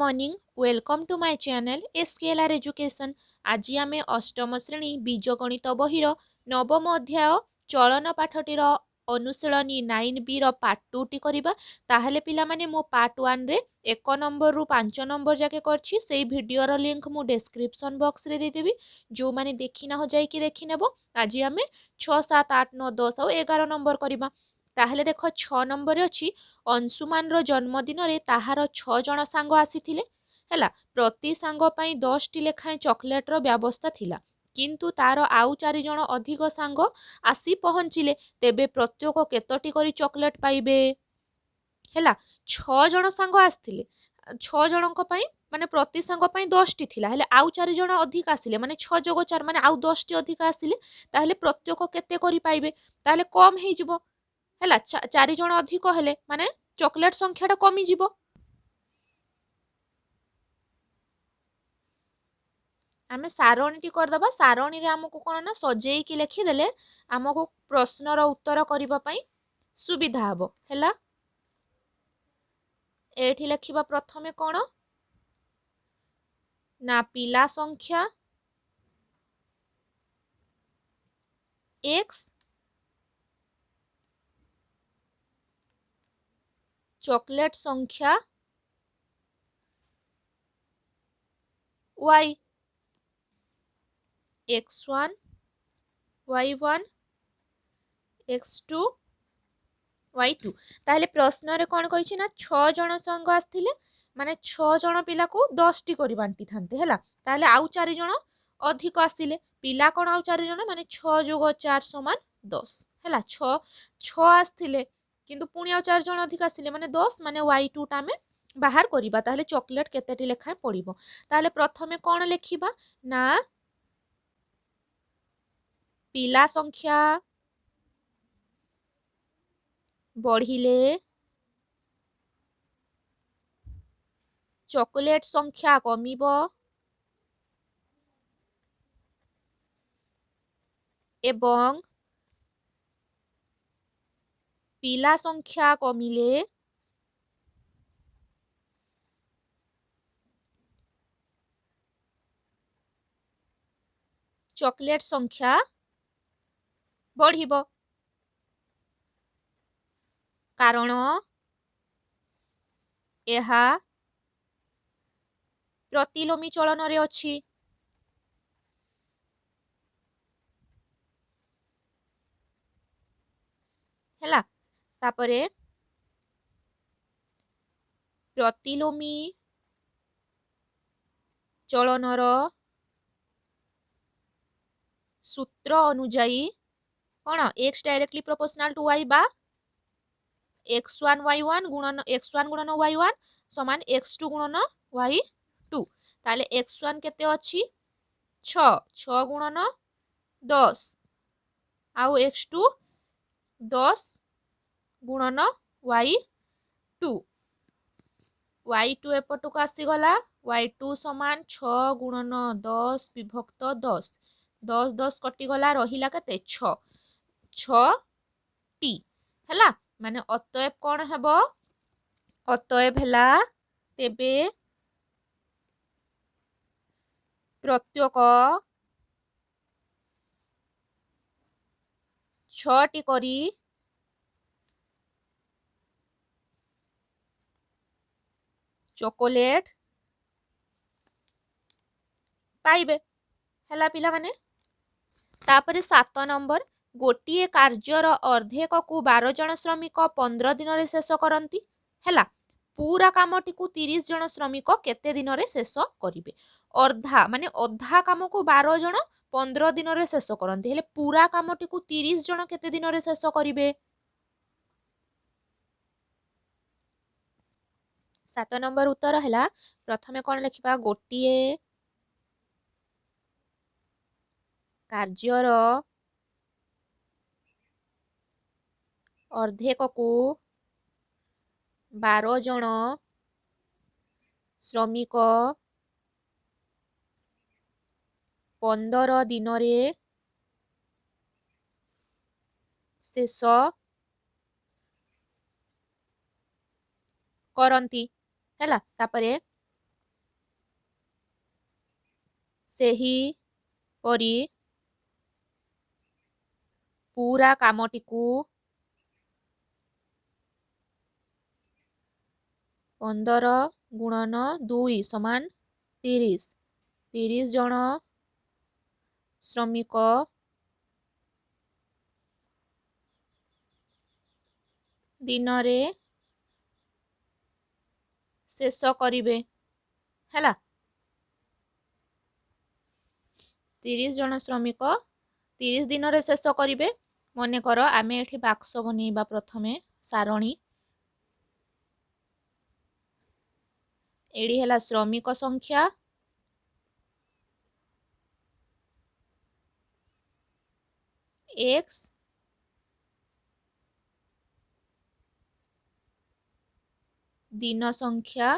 Morning welcome to my channel SKLR education. आज आम अष्टम श्रेणी बीजगणित बहिर नवम अध्याय चलन पाठटीर अनुशीलनी 9B पार्ट 2 टी करबा। ताहले पिला माने मो पार्ट 1 रे 1 नंबर रु 5 नंबर जाके करछि सेई वीडियोर लिंक मु डिस्क्रिप्शन बॉक्स रे देदेबी। जो माने देखि ना हो जाई कि देखि नेबो। आज आम 6 7 8 9 10 और 11 नंबर करबा। ताहले देखो 6 नंबर अछि अंशुमान रो जन्मदिन रे ताहार 6 जण सांग आसीथिले हैला। प्रति सांग पई 10 टी लेखाएं चॉकलेट रो व्यवस्था थिला, किंतु तार आउ 4 जण अधिक सांग आसी पहुंचिले। तेबे प्रत्येक केतोटी करी चॉकलेट पाइबे हैला। 6 जण सांग आस्थिले, 6 जणक पई माने प्रति सांग पई 10 टी थिला, हेले आउ 4 जण अधिक आसिले माने 6 जोग 4 माने आउ 10 टी अधिक आसिले। ताहले प्रत्येक केते करी पाइबे, ताहले कम हेइ जिवो हैला। 4 जण अधिक हेले माने चॉकलेट संख्याटा कमी जिवो। आमे सारणीटी करदबा। सारणी रे हमको कोन ना सजेई कि लिखि देले हमको प्रश्नर उत्तर करिबा पई सुविधा हबो हैला। एठी लिखिबा प्रथमे कोन ना पिला संख्या x चॉकलेट संख्या y x1 y1 x2 y2। ताहले प्रश्न रे कोन कहिछि ना 6 जण संग आस्थिले माने 6 जण पिला को 10 टी करी बांटी थांते हैला। ताहले आउ 4 जण अधिक आसिले, पिला कोन आउ 4 जण माने 6 जोग 4 समान 10 हैला। 6 6 आस्थिले किंतु पुनी आउ 4 जण अधिक आसिले माने 10 माने y2 टा में बाहर करिबा। ताहले चॉकलेट केतेटी लेखाए पड़िबो। ताहले प्रथमे कोन लेखिबा ना पिला संख्या बढ़िले चॉकलेट संख्या कमिबो एवं पिला संख्या कमिले चॉकलेट संख्या बढ़िबो। कारण एहा प्रतिलोमी चलन रे अछि हैला। तापरे प्रतिलोमी चलनर सूत्र अनुजाई कोन x directly proportional to y बा x1 y1 गुणन x1 गुणन y1 समान x2 गुणन y2। ताले x1 केते अछि 6 6 गुणन 10 आउ x2 10 गुणन y2 y2 एपटको आसी गला y2 समान 6 गुणन 10 विभक्त 10 10 10 कटि गला रहिला केते 6 6 टी हैला। माने अतएव कोन हेबो अतएव हैला तेबे प्रत्येक 6 टी करी चॉकलेट पाइबे हैला पिला माने। तापरे 7 नंबर गोटिए कार्यर अर्धेक को 12 जन श्रमिक 15 दिन रे शेष करंती हैला। पूरा कामटी को 30 जन श्रमिक केते दिन रे शेष करिवे। अर्धा माने अधा काम को 12 जन 15 दिन रे शेष करंती हेले पूरा कामटी को 30 जन केते दिन रे शेष करिवे। 7 नंबर उत्तर हैला प्रथमे कोन लिखिबा गोटिए कार्यर अर्धेक को 12 जन श्रमिक 15 दिन रे शेष करंती हैला। तापरे ସେହି ପରି पूरा कामटिकु 15 गुणन 2 समान 30 30 जन श्रमिक दिन रे शेष करिवे हैला 30 जन श्रमिक 30 दिन रे शेष करिवे मने कर आमे एठी बाक्स बनेइबा प्रथमे सारणी एडी हैला श्रमिक संख्या x दिन संख्या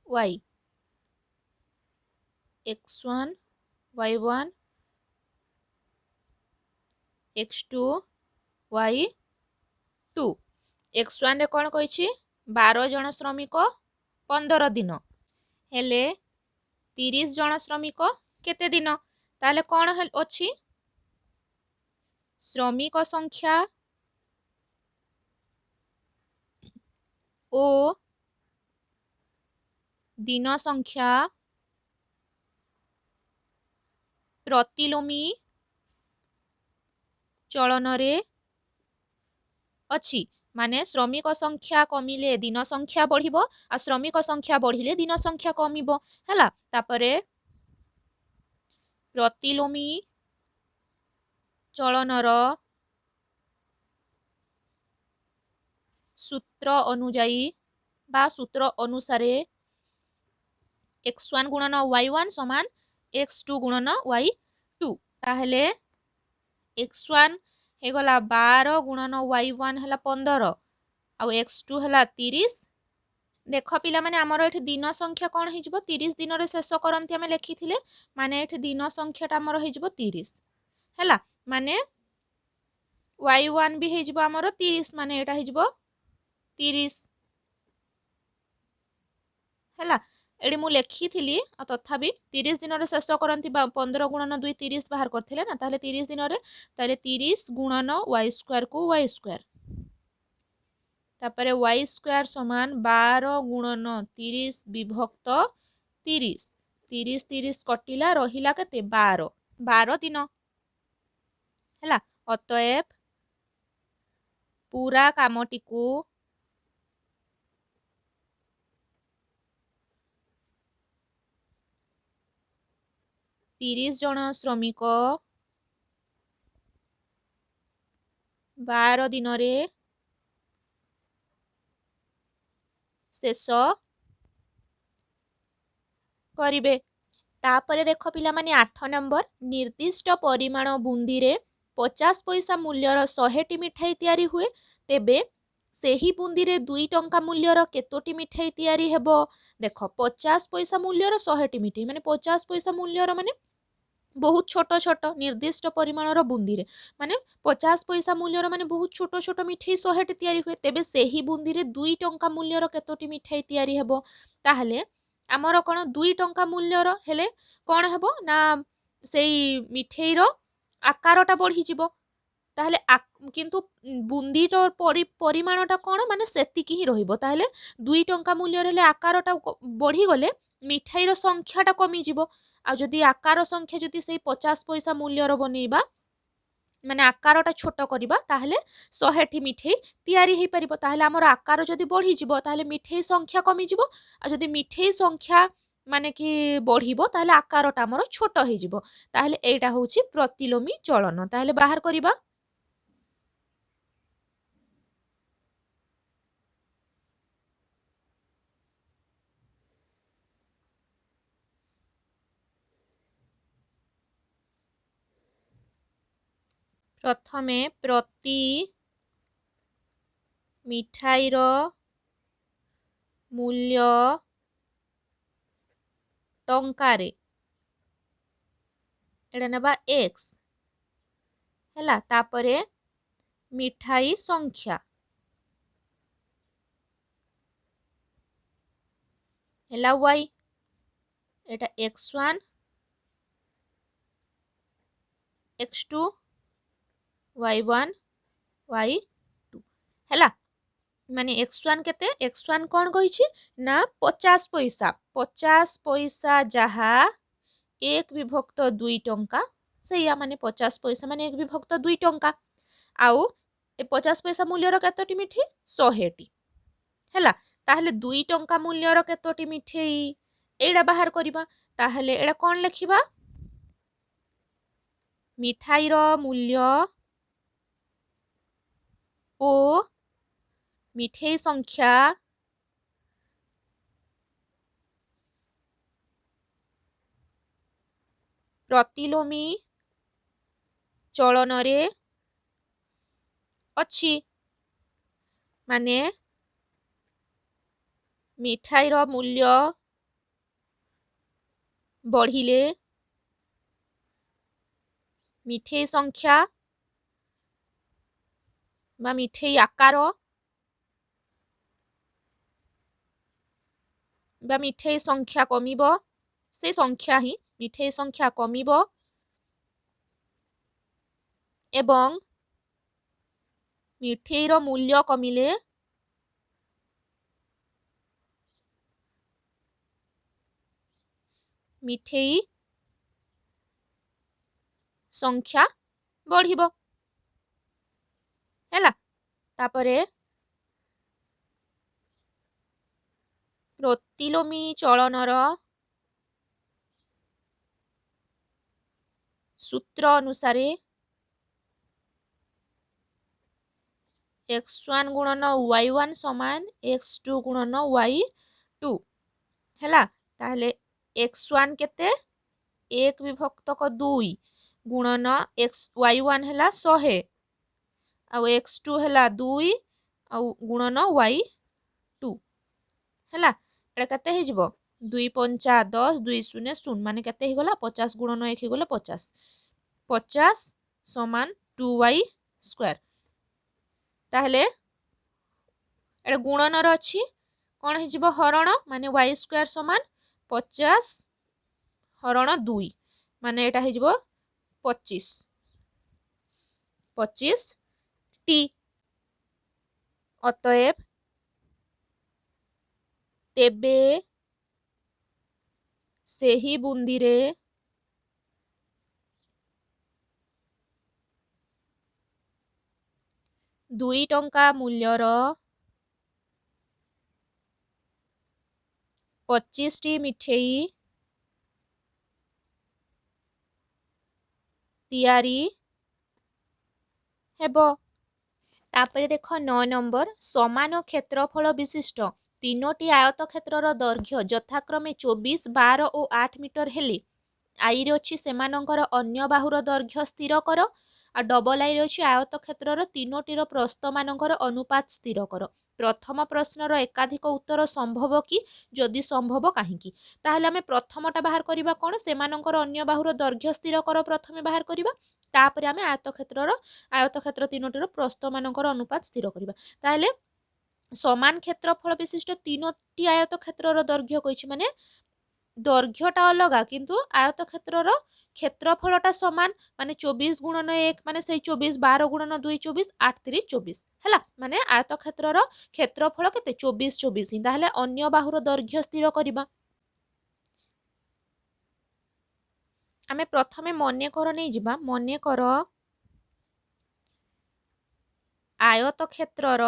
y x1 y1 x2 y2 x1 रे कौन कही 12 जन श्रमिक 15 दिन हेले 30 जन श्रमिक केते दिन ताले कौन अच्छी श्रमिक संख्या ओ दिन संख्या प्रतिलोमी चलन रे अच्छी माने श्रमिक संख्या कमिले दिन संख्या बढ़िबो आ श्रमिक संख्या बढ़िले दिन संख्या कमिबो हैला तापरे प्रतिलोमी चलनर सूत्र अनुजाई बा सूत्र अनुसारे x1 गुणन y1 समान x2 गुणन y2 ताहले x1 हे गला 12 गुणन y1 हला 15 आउ x2 हला 30 देख पिला माने हमर एठी दिन संख्या कोन हे जिवो 30 दिन रे शेष करंती हमें लेखिथिले माने एठी दिन संख्याटा हमर हे जिवो 30 हैला माने y1 भी हे जिवो हमर 30 माने एटा हे जिवो 30 हैला एडी मु लेखिथिली तथापि 30 दिन रे शेष करंती 15 गुणन 2 30 बाहर करथिले ना ताले 30 दिन रे ताले 30 गुणन y स्क्वायर को y स्क्वायर तापरे y स्क्वायर समान 12 गुणन 30 विभक्त 30 30 30 कटिला रहिला केते 12 12 दिन हैला अतएव पूरा कामटिकु 30 जन श्रमिक 12 दिन रे शेष करिवे तापरे देख पिला माने 8 नंबर निर्दिष्ट परिमाण बुंदी रे 50 पैसा मूल्यर 100टी मिठाई तैयारी हुए तेबे सेही बुंदी रे 2 टंका मूल्यर केतोटी मिठाई तैयारी हेबो देख 50 पैसा मूल्यर 100टी मिठाई माने 50 पैसा मूल्यर माने बहुत छोट छोट निर्दिष्ट परिमाणर बुंदी रे माने 50 पैसा मूल्यर माने बहुत छोट छोट मिठाई 100टी तैयारी हुए तेबे सेही बुंदी रे 2 टंका मूल्यर केतोटी मिठाई तैयारी हेबो ताहले आमर कोन 2 टंका मूल्यर हेले कोन हेबो ना सेई मिठाईर आकारटा बढ़ी जिवो ताहले किंतु बुंदीर परिमाणटा कोन माने सेतिकी ही रहिबो ताहले 2 टंका मूल्यर हेले आकारटा बढ़ी गले मिठाईर संख्याटा कमी जिवो आ जदि आकार संख्या जदि सेई 50 पैसा मूल्यर बनेइबा माने आकारटा छोट करिबा ताहले 100टी मिठाई तैयारी हेइ परिबो ताहले हमर आकार जदि बढ़ी जिवो ताहले मिठाई संख्या कमी जिवो आ जदि मिठाई संख्या माने कि बढ़िबो ताहले आकारटा हमर छोट हेइ जिवो ताहले एटा होउची प्रतिलोमी चलन ताहले बाहर करिबा प्रथमे प्रति मिठाईर मूल्य टंकारे एटा नेबा x हैला तापरे मिठाई संख्या हैला y एटा x1 x2 y1 y2 हैला माने x1 केते x1 कोन कहिछि ना 50 पैसा 50 पैसा जहा 1 विभक्त 2 टंका सैया माने 50 पैसा माने 1 विभक्त 2 टंका आउ ए 50 पैसा मूल्यर केतोटी मिठी 100 टी हैला ताहले 2 टंका मूल्यर केतोटी मिठेई एडा बाहर करिबा ताहले एडा कोन लिखिबा मिठाई रो मूल्य ओ मिठेई संख्या प्रतिलोमी चलन रे अछि माने मिठाई रो मूल्य बढ़िले मिठेई संख्या बा मिठेई आकार बा मिठेई संख्या कमिबो से संख्या ही मिठेई संख्या कमिबो एवं मिठेई रो मूल्य कमिले मिठेई संख्या बढ़िबो हैला तापरे प्रतिलोमी चलनर सूत्र अनुसारे x1 गुणन y1 समान x2 गुणन y2 हैला ताहले x1 केते 1 विभक्तक 2 गुणन y1 हैला 100 आ x2 हैला 2 आ गुणन y2 हैला एटा केते हे जिवो 2 पंचा 10 2 शून्य शून्य माने केते हे गला 50 गुणन 1 हे गला 50 50 समान 2y स्क्वायर ताहले एटा गुणन र अछि कोन हे जिवो हरण माने y स्क्वायर समान 50 हरण 2 माने एटा हे जिवो 25 25 टी अतएव तेबे सेही बुंदी रे 2 टंका मूल्यर 25 टी मिठेई तियारी हेबो तापरे देख 9 नंबर समान क्षेत्रफल विशिष्ट तीनोटी आयत क्षेत्रर दैर्घ्य यथाक्रमे 24 12 और 8 मीटर हेले आई रे अछि सेमानंकर अन्य बाहुर दैर्घ्य स्थिर कर आ डबल आई रे अछि आयत क्षेत्रर तीनोटीर प्रस्थ मानकर अनुपात स्थिर कर प्रथम प्रश्नर एकाधिक उत्तर संभव कि जदि संभव काहीकि ताहले आमे प्रथमटा बाहर करिबा कोन सेमानंकर अन्य बाहुर दैर्घ्य स्थिर कर प्रथमे बाहर करिबा तापरे आमे आयत क्षेत्र तीनोटीर प्रस्थ मानकर अनुपात स्थिर करिबा ताहले समान क्षेत्रफल विशिष्ट तीनोटी आयत क्षेत्रर दैर्घ्य कहिछि माने दैर्घ्यटा अलगा किंतु आयत क्षेत्रर क्षेत्रफलटा समान माने 24 गुणन 1 माने सेई 24 12 गुणन 2 24 8 3 24 हैला माने आयत क्षेत्रर क्षेत्रफल केते 24 24 ताहले अन्य बाहुर दैर्घ्य स्थिर करिबा आमे प्रथमे मने कर नै जिबा मने कर आयत क्षेत्रर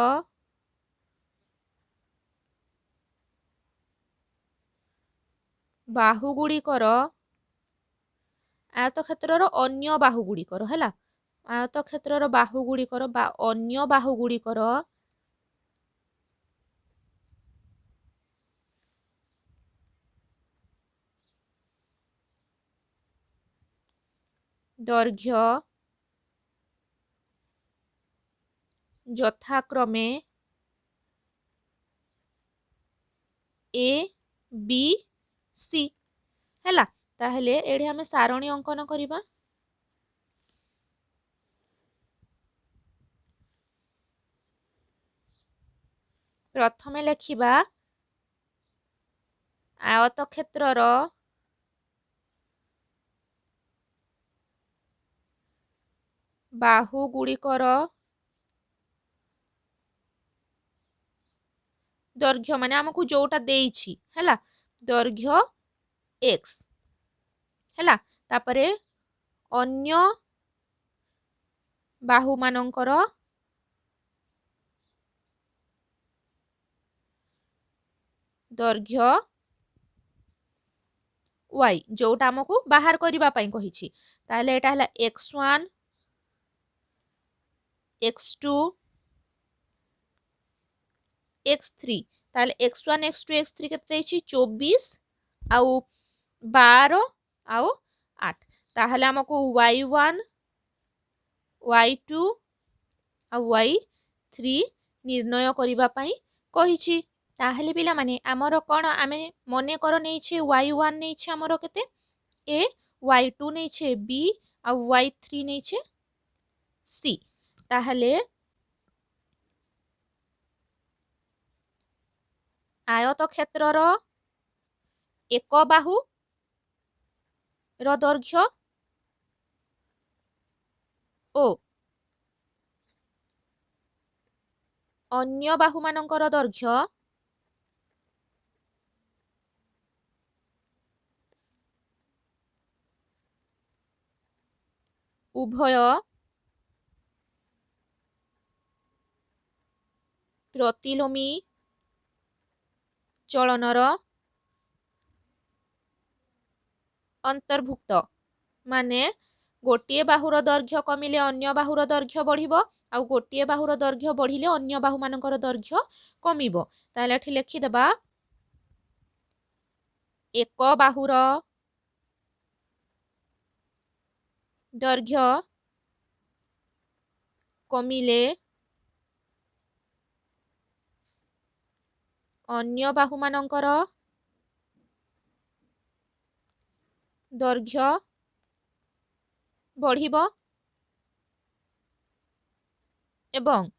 बाहु गुड़िकर आयत क्षेत्रर अन्य बाहु गुड़िकर हैला आयत क्षेत्रर बाहु गुड़िकर बा अन्य बाहु गुड़िकर दैर्घ्य यथाक्रमे ए बी सी हैला ताहले एडे हमें सारणी अंकन करिबा प्रथमे लेखिबा आयत क्षेत्रर बाहु गुड़िकर दैर्घ्य माने आमको जोटा देइछि हैला दैर्घ्य x हैला तापरे अन्य बाहु मानकर दैर्घ्य y जोटा आमको बाहर करबा पई कहिछि ताले एटा हला x1 x2 x3 ताले x1 x2 x3 केते दैछि 24 आउ 12 आउ 8 ताहले आमको y1 y2 आउ y3 निर्णय करबा पई कहिछि ताहले पिला माने हमर कोन आमे मने कर नै छे y1 नै छे हमर केते a y2 नै छे b आ y3 नै छे c ताहले आयत क्षेत्रर एक बाहु र दैर्घ्य ओ अन्य बाहु मानकर दैर्घ्य उभय प्रतिलोमी चलनर अंतर्भुक्त माने गोटे बाहुर दैर्घ्य कमिले अन्य बाहुर दैर्घ्य बढ़िबो आ गोटे बाहुर दैर्घ्य बढ़िले अन्य बाहु मानकर दैर्घ्य कमिबो ताले एठी लिखि देबा एक बाहुर दैर्घ्य कमिले अन्य बाहु मानकर दैर्घ्य बढ़िबो एवं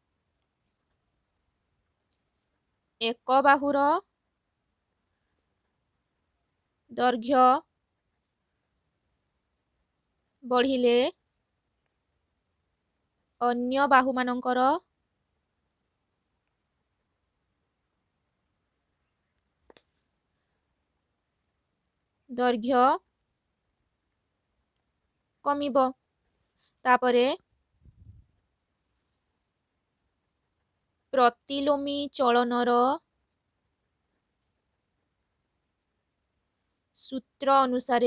एक बाहुर दैर्घ्य बढ़िले अन्य बाहु मानकर दैर्घ्य कमिबो तापरे प्रतिलोमी चलनर सूत्र अनुसार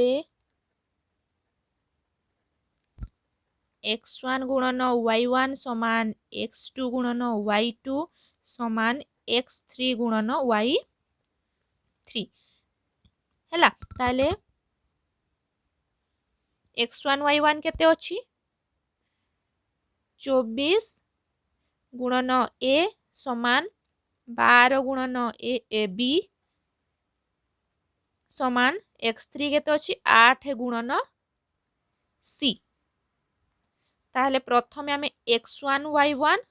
x1 गुणन y1 समान x2 गुणन y2 समान x3 गुणन y3 हैला ताले x1 y1 केते अछि 24 गुणन a समान 12 गुणन a b समान x3 केते अछि 8 गुणन c ताहले प्रथमे आमे x1 y1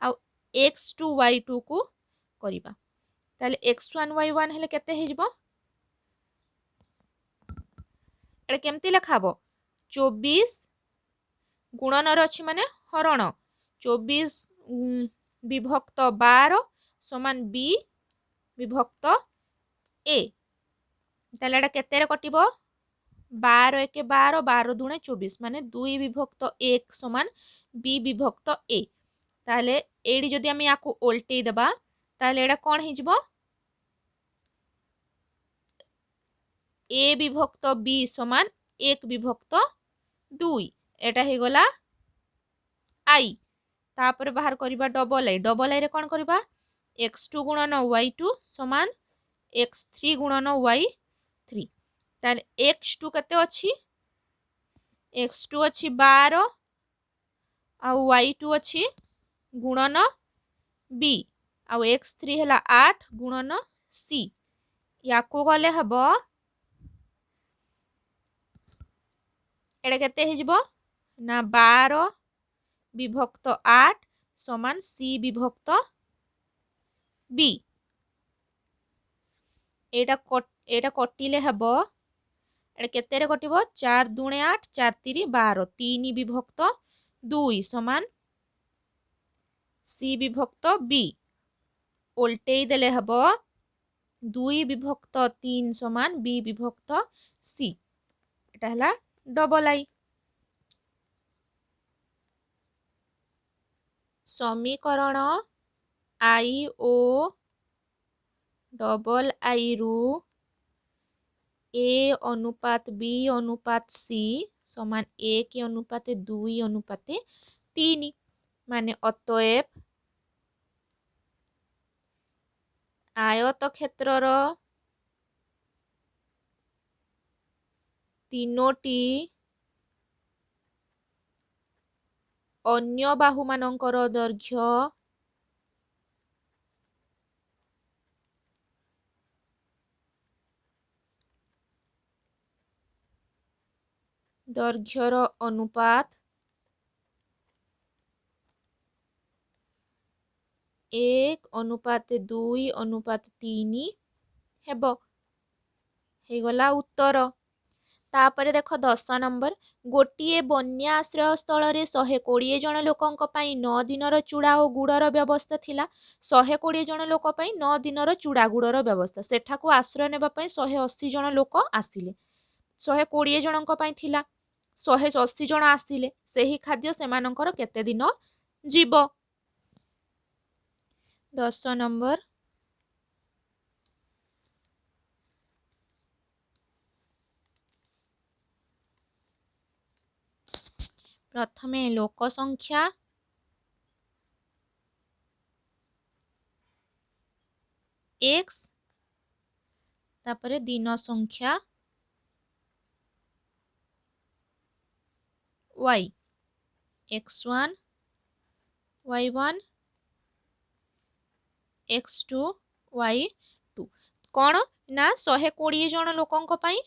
आ x2 y2 को करिबा ताहले x1 y1 हेले केते हेजबो एटा केमती लेखाबो 24 गुणन रछि माने हरण 24 विभक्त 12 समान b विभक्त a ताहले एटा केते रे कटिबो 12 1 12 12 दुणे 24 माने 2 विभक्त 1 समान b विभक्त a ताहले एडी जदि हम याकू उल्टेई देबा ताहले एडा कोन हिजबो a विभक्त b समान 1 विभक्त 2 एटा हे गला i तापर बाहर करिबा डबल i रे कोन करिबा x2 गुणन y2 समान x3 गुणन y3 ताले x2 केते अछि x2 अछि 12 आ y2 अछि गुणन b आ x3 हला 8 गुणन c याको गले हबो एडा केते हिजबो ना 12 विभक्त 8 समान c विभक्त b एटा कटिले हबो एडा केते रे कटिबो 4 दुणे 8 4 3 12 3 विभक्त 2 समान सी विभक्त बी ओल्टेई देले हबो 2 विभक्त 3 समान बी विभक्त सी एटा हला डबल आई समीकरण आई ओ डबल आई रु ए अनुपात बी अनुपात सी समान 1 अनुपात 2 अनुपात 3 माने अतएव आयत क्षेत्रर तीनोटी अन्य बाहुमानंकर दैर्घ्य दैर्घ्यर अनुपात 1 अनुपात 2 अनुपात 3 हेबो हे गला उत्तर तापरे देख 10 नंबर गोटिए बन्या आश्रय स्थल रे 120 जन लोकंक पई 9 दिनर चूड़ा और गुड़र व्यवस्था थिला 120 जन लोक पई 9 दिनर चूड़ा गुड़र व्यवस्था सेठाकू आश्रय नेबा पई 180 जन लोक आसिले 120 जनक पई थिला 180 जन आसिले सेही खाद्य सेमानंकर केते दिन जीव 10 नंबर प्रथमे लोक संख्या x तापरे दिन संख्या y x1 y1 x2 y2 कौन ना 120 जन लोकंक पई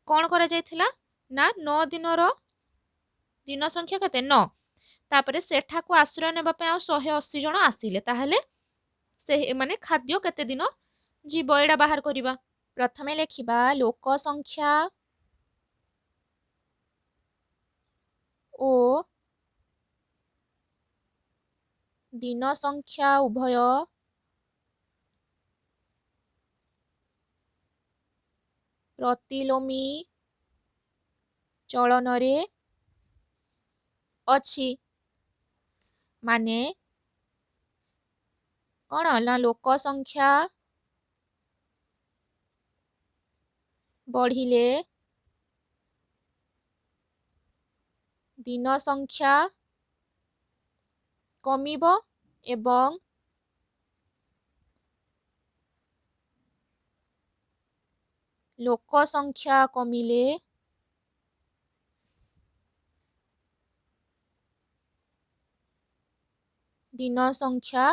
कौन करा जायथिला ना 9 दिनर दिन संख्या केते 9 तापरे सेठाकू आश्रय नेबा पे आ 180 जन आसिले ताहले से माने खाद्य केते दिन जीव एडा बाहर करिबा प्रथमे लेखिबा लोक संख्या ओ दिन संख्या उभय प्रतिलोमी चलन रे अछि माने कौन ना लोक संख्या बढ़िले दिन संख्या कमिबो एवं लोक संख्या कमिले दिन संख्या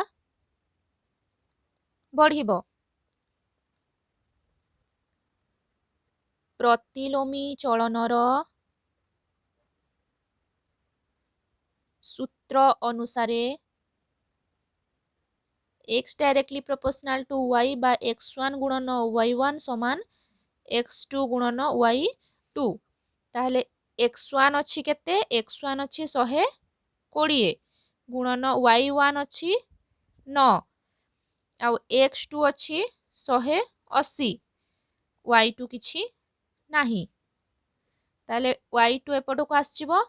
बढ़िबो प्रतिलोमी चलनर सूत्र अनुसारे x directly proportional to y बा x1 गुणन y1 समान x2 गुणन y2 ताहले x1 अछि केते x1 अछि 120 गुणन y1 अछि 9 आ x2 अछि 180 y2 किछि नाही ताहले y2 एपटो को आसीबो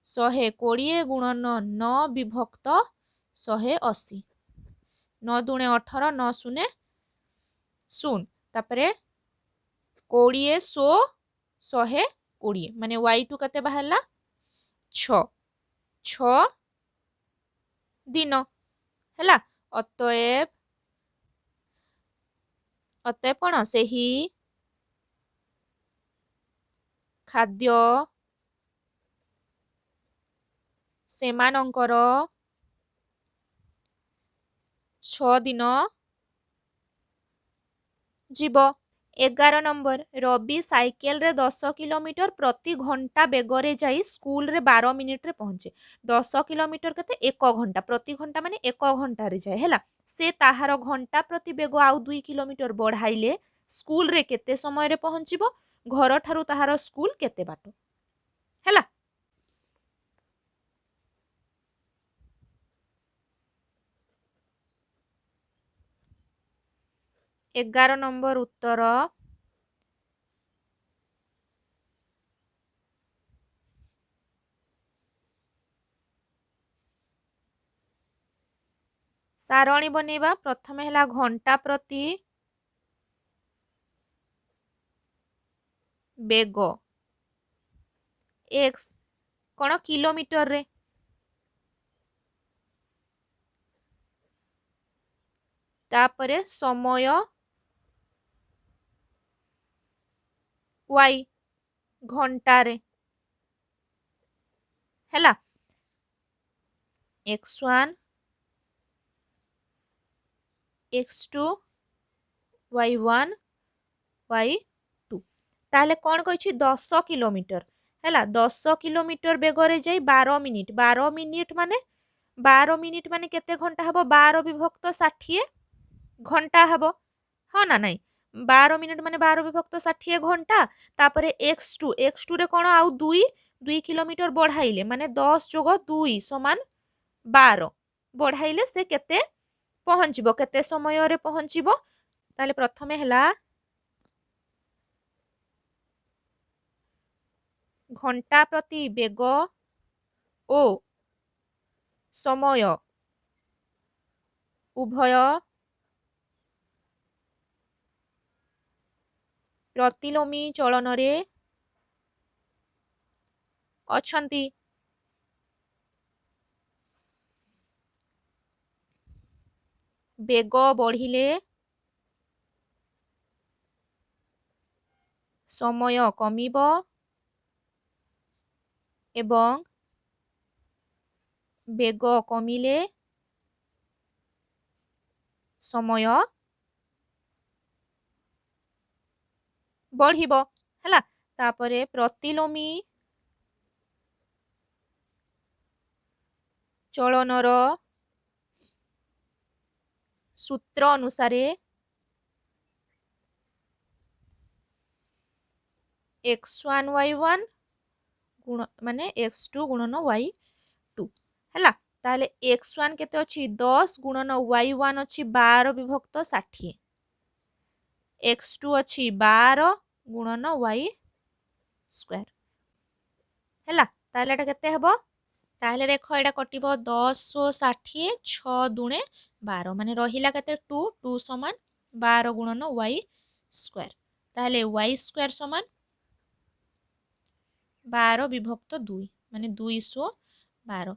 120 गुणन 9 विभक्त 180 9 दुणे 18 9 शून्य 0 तापरे 20 100 120 माने y2 कते बाहरला 6 6 दिन हैला अतएव कौन सेही खाद्य सेमानंकर 6 दिन जीव 11 नंबर रवि साइकेल रे 10 किलोमीटर प्रति घंटा बेगरे जाई स्कूल रे 12 मिनिट रे पहुंचे 10 किलोमीटर केते 1 घंटा प्रति घंटा माने 1 घंटा रे जाए हैला से ताहार घंटा प्रति बेग आउ 2 किलोमीटर बढ़ाइले स्कूल रे केते समय रे पहुंचीबो घर ठारू ताहार स्कूल केते बाट हैला 11 नंबर उत्तर सारणी बनेबा प्रथम है घंटा प्रति बेग एक्स कौन किलोमीटर रे तापरे समय वाई घंटा रे हैला x1 x2 y1 y2 ताहले कौन कही 10 किलोमीटर है 10 किलोमीटर बेगरे जाई 12 मिनिट माने 12 मिनिट माने केते घंटा हबो 12 विभक्त 60 घंटा हबो हाँ ना नहीं 12 मिनिट माने 12 विभक्त 60 घंटा तापरे x2 रे कौन आउ 2 किलोमीटर बढ़ाइले माने 10 जोग 2 समान 12 बढ़ाइले से केते पहुंचबो केते समय रे पहुंचबो ताले प्रथमे हला घंटा प्रति बेग ओ समय उभय प्रतिलोमी चलन रे अछंती बेग बढ़िले समय कमिबो एवं बेग कमिले समय बढ़िबो हैला तापरे प्रतिलोमी चलनर सूत्र अनुसार x1 y1 गुण माने x2 गुणन y2 हैला ताले x1 केते अछि 10 गुणन y1 अछि 12 विभक्त 60 x2 अछि 12 गुणन y स्क्वायर हैला ताले एटा केते हबो ताहले देख एटा कटिबो 10 60 6 दुणे 12 माने रहिला केते 2 समान 12 गुणन y स्क्वायर ताहले y स्क्वायर समान 12 विभक्त 2 माने 212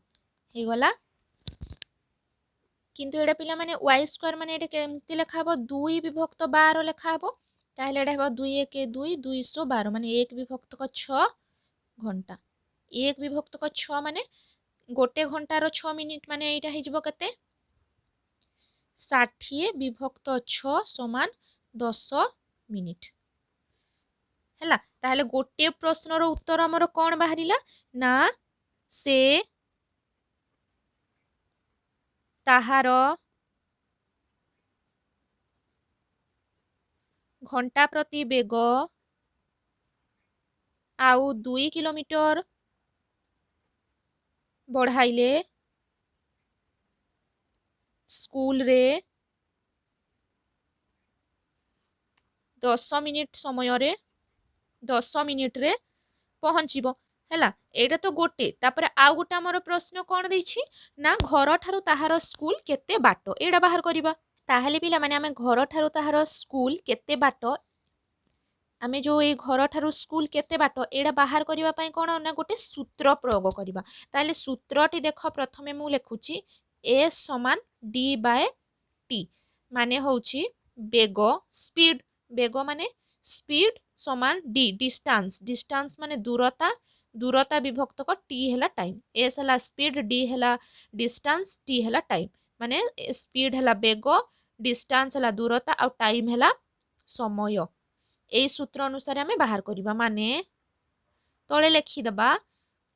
हे गला किंतु एटा पिला माने y स्क्वायर माने एटा केमति लेखा हबो 2 विभक्त 12 लेखा हबो ताहले एटा हबो 2 1 2 212 माने 1 विभक्त 6 घंटा 1 विभक्त 6 माने गोटे घंटार 6 मिनिट माने एटा हे जबो केते 60 विभक्त 6 समान 10 मिनिट हैला ताहले गोटे प्रश्नर उत्तर हमर कोन बाहरिला ना से ताहार घंटा प्रति बेग आउ 2 किलोमीटर बढ़ाइले स्कूल रे 10 मिनिट समय रे 10 मिनिट रे पहुंचीबो हैला एटा तो गोटे तापर आउ गोटे हमर प्रश्न कोन दैछि ना घर ठारू ताहार स्कूल केते बाट एडा बाहर करिबा ताहले पिला माने आमे घर ठारू ताहार स्कूल केते बाट आमे जो ए घर ठारू स्कूल केते बाट एडा बाहर करिबा पई कोन ना गोटे सूत्र प्रयोग करिबा ताहले सूत्रटी देखो प्रथमे मु लेखुची s समान d बाय t माने होउची बेग स्पीड बेग माने स्पीड समान d डिस्टेंस माने दूरता दूरता विभक्त को t हैला टाइम s हैला स्पीड d हैला डिस्टेंस t हैला टाइम माने स्पीड हैला बेग डिस्टेंस हैला दूरता और टाइम हैला समय ए सूत्र अनुसार आमे बाहर करिबा माने तळे लिखि दबा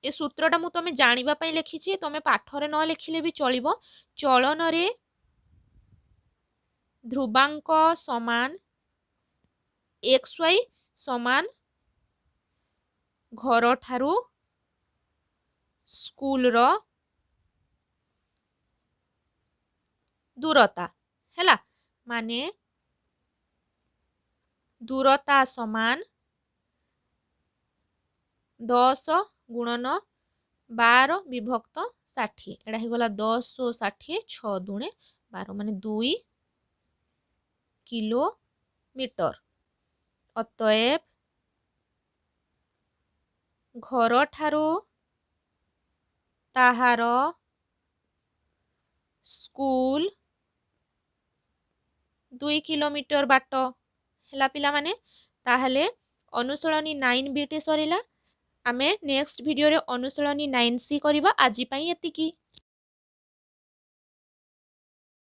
ए सूत्रटा मु तमे जानिबा पई लिखिछि तमे पाठरे न लिखिले भी चलिबो चलन रे ध्रुवांक समान xy समान घर ठारू स्कूल रो दूरता हैला माने ଦୂରତା ସମାନ 10 ଗୁଣନ 12 ବିଭକ୍ତ 60। ଏଇଟା ହେଇଗଲା 10 ଓ 60 6 ଦୁଣେ 12 ମାନେ 2 କିଲୋମିଟର। ଅତଏବ ଘରଠାରୁ ତାହାର ସ୍କୁଲ 2 କିଲୋମିଟର ବାଟ ହେଲା ପିଲାମାନେ। ତାହେଲେ ଅନୁଶୀଳନୀ 9B ଟି ସରିଲା। ଆମେ ନେକ୍ସଟ ଭିଡ଼ିଓରେ ଅନୁଶୀଳନୀ 9C କରିବା। ଆଜି ପାଇଁ ଏତିକି।